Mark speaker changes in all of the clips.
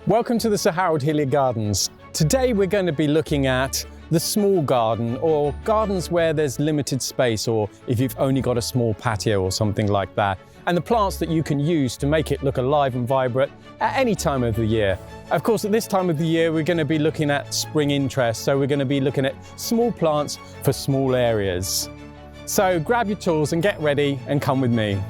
Speaker 1: Welcome to the Sir Harold Hillier Gardens. Today we're going to be looking at the small garden, or gardens where there's limited space, or if you've only got a small patio or something like that, and the plants that you can use to make it look alive and vibrant at any time of the year. Of course, at this time of the year we're going to be looking at spring interest, so we're going to be looking at small plants for small areas. So grab your tools and get ready and come with me.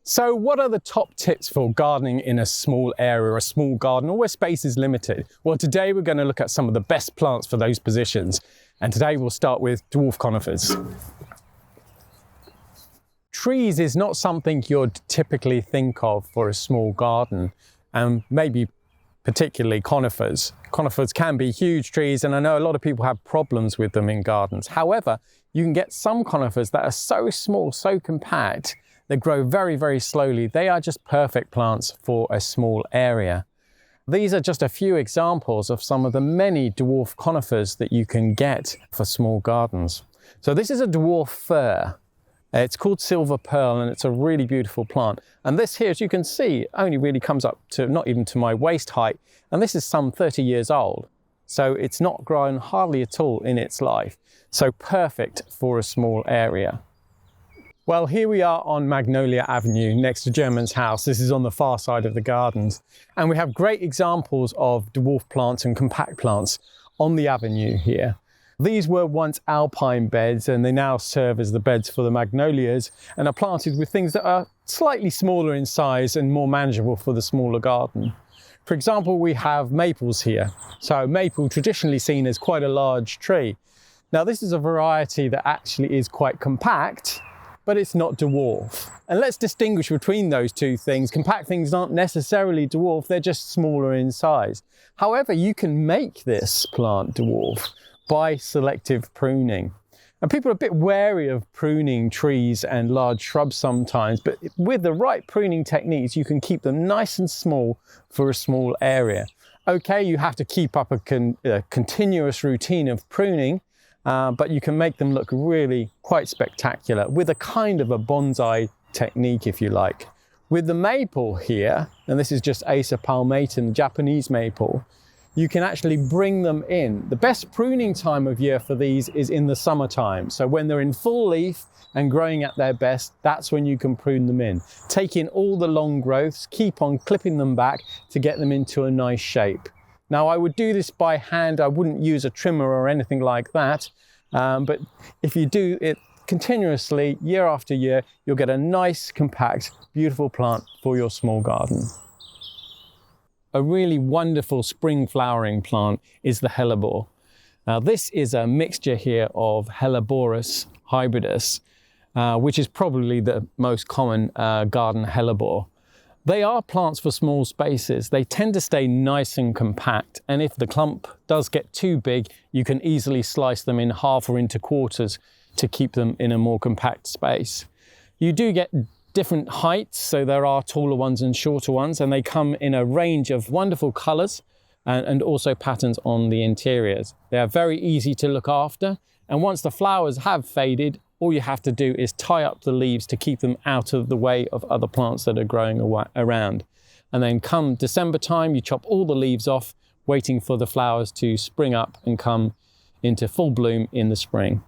Speaker 1: So what are the top tips for gardening in a small area, a small garden, or where space is limited? Well, today we're going to look at some of the best plants for those positions. And today we'll start with dwarf conifers. Trees is not something you'd typically think of for a small garden, and maybe particularly conifers. Conifers can be huge trees, and I know a lot of people have problems with them in gardens. However, you can get some conifers that are so small, so compact, they grow very, very slowly. They are just perfect plants for a small area. These are just a few examples of some of the many dwarf conifers that you can get for small gardens. So this is a dwarf fir. It's called silver pearl, and it's a really beautiful plant. And this here, as you can see, only really comes up to not even to my waist height. And this is some 30 years old. So it's not grown hardly at all in its life. So perfect for a small area. Well, here we are on Magnolia Avenue next to German's house. This is on the far side of the gardens. And we have great examples of dwarf plants and compact plants on the avenue here. These were once alpine beds, and they now serve as the beds for the magnolias and are planted with things that are slightly smaller in size and more manageable for the smaller garden. For example, we have maples here. So maple, traditionally seen as quite a large tree. Now this is a variety that actually is quite compact, but it's not dwarf. And let's distinguish between those two things. Compact things aren't necessarily dwarf, they're just smaller in size. However, you can make this plant dwarf by selective pruning. And people are a bit wary of pruning trees and large shrubs sometimes, but with the right pruning techniques, you can keep them nice and small for a small area. Okay, you have to keep up a continuous routine of pruning, but you can make them look really quite spectacular with a kind of a bonsai technique, if you like. With the maple here, and this is just Acer palmatum, Japanese maple, you can actually bring them in. The best pruning time of year for these is in the summertime. So when they're in full leaf and growing at their best, that's when you can prune them in. Take in all the long growths, keep on clipping them back to get them into a nice shape. Now, I would do this by hand. I wouldn't use a trimmer or anything like that. But if you do it continuously, year after year, you'll get a nice, compact, beautiful plant for your small garden. A really wonderful spring flowering plant is the Helleborus. Now, this is a mixture here of Helleborus hybridus, which is probably the most common garden hellebore. They are plants for small spaces. They tend to stay nice and compact, and if the clump does get too big, you can easily slice them in half or into quarters to keep them in a more compact space. You do get different heights, so there are taller ones and shorter ones, and they come in a range of wonderful colours and also patterns on the interiors. They are very easy to look after, and once the flowers have faded, all you have to do is tie up the leaves to keep them out of the way of other plants that are growing around. And then come December time, you chop all the leaves off, waiting for the flowers to spring up and come into full bloom in the spring.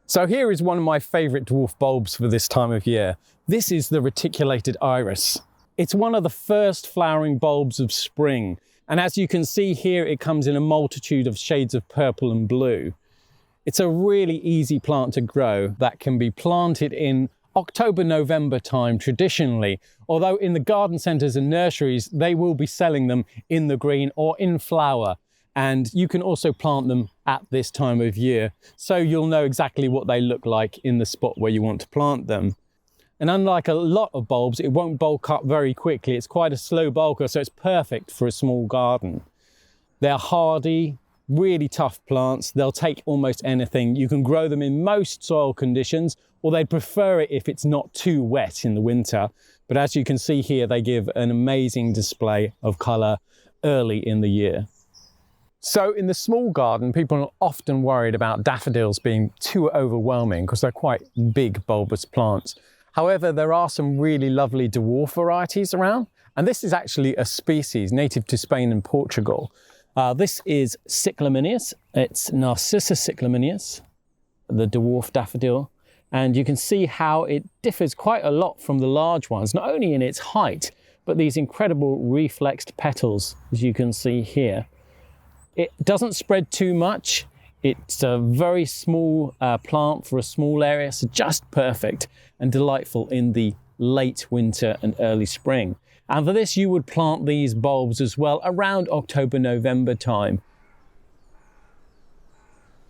Speaker 1: So here is one of my favourite dwarf bulbs for this time of year. This is the Reticulated Iris. It's one of the first flowering bulbs of spring. And as you can see here, it comes in a multitude of shades of purple and blue. It's a really easy plant to grow that can be planted in October, November time traditionally, although in the garden centres and nurseries, they will be selling them in the green or in flower. And you can also plant them at this time of year, so you'll know exactly what they look like in the spot where you want to plant them. And unlike a lot of bulbs, it won't bulk up very quickly. It's quite a slow bulker, so it's perfect for a small garden. They're hardy, really tough plants. They'll take almost anything. You can grow them in most soil conditions, or they'd prefer it if it's not too wet in the winter. But as you can see here, they give an amazing display of colour early in the year. So in the small garden, people are often worried about daffodils being too overwhelming because they're quite big bulbous plants. However, there are some really lovely dwarf varieties around, and this is actually a species native to Spain and Portugal. This is Cyclaminius. It's Narcissus cyclaminius, the dwarf daffodil, and you can see how it differs quite a lot from the large ones, not only in its height, but these incredible reflexed petals, as you can see here. It doesn't spread too much. It's a very small plant for a small area, so just perfect and delightful in the late winter and early spring. And for this, you would plant these bulbs as well around October, November time.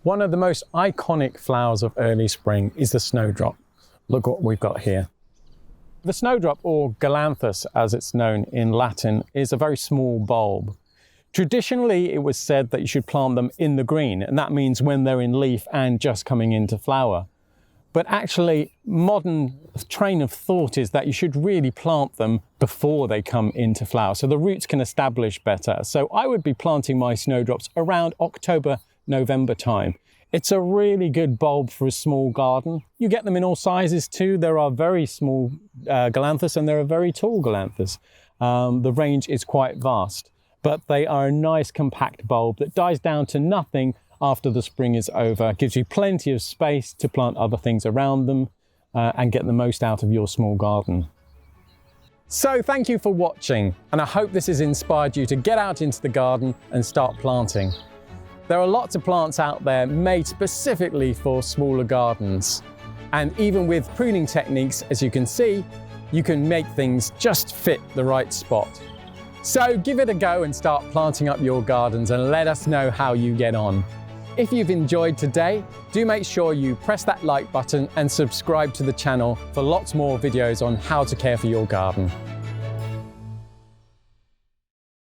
Speaker 1: One of the most iconic flowers of early spring is the snowdrop. Look what we've got here. The snowdrop, or galanthus as it's known in Latin, is a very small bulb. Traditionally, it was said that you should plant them in the green, and that means when they're in leaf and just coming into flower. But actually, modern train of thought is that you should really plant them before they come into flower, so the roots can establish better. So I would be planting my snowdrops around October, November time. It's a really good bulb for a small garden. You get them in all sizes too. There are very small galanthus and there are very tall galanthus. The range is quite vast, but they are a nice compact bulb that dies down to nothing after the spring is over. Gives you plenty of space to plant other things around them and get the most out of your small garden. So thank you for watching, and I hope this has inspired you to get out into the garden and start planting. There are lots of plants out there made specifically for smaller gardens. And even with pruning techniques, as you can see, you can make things just fit the right spot. So give it a go and start planting up your gardens and let us know how you get on. If you've enjoyed today, do make sure you press that like button and subscribe to the channel for lots more videos on how to care for your garden.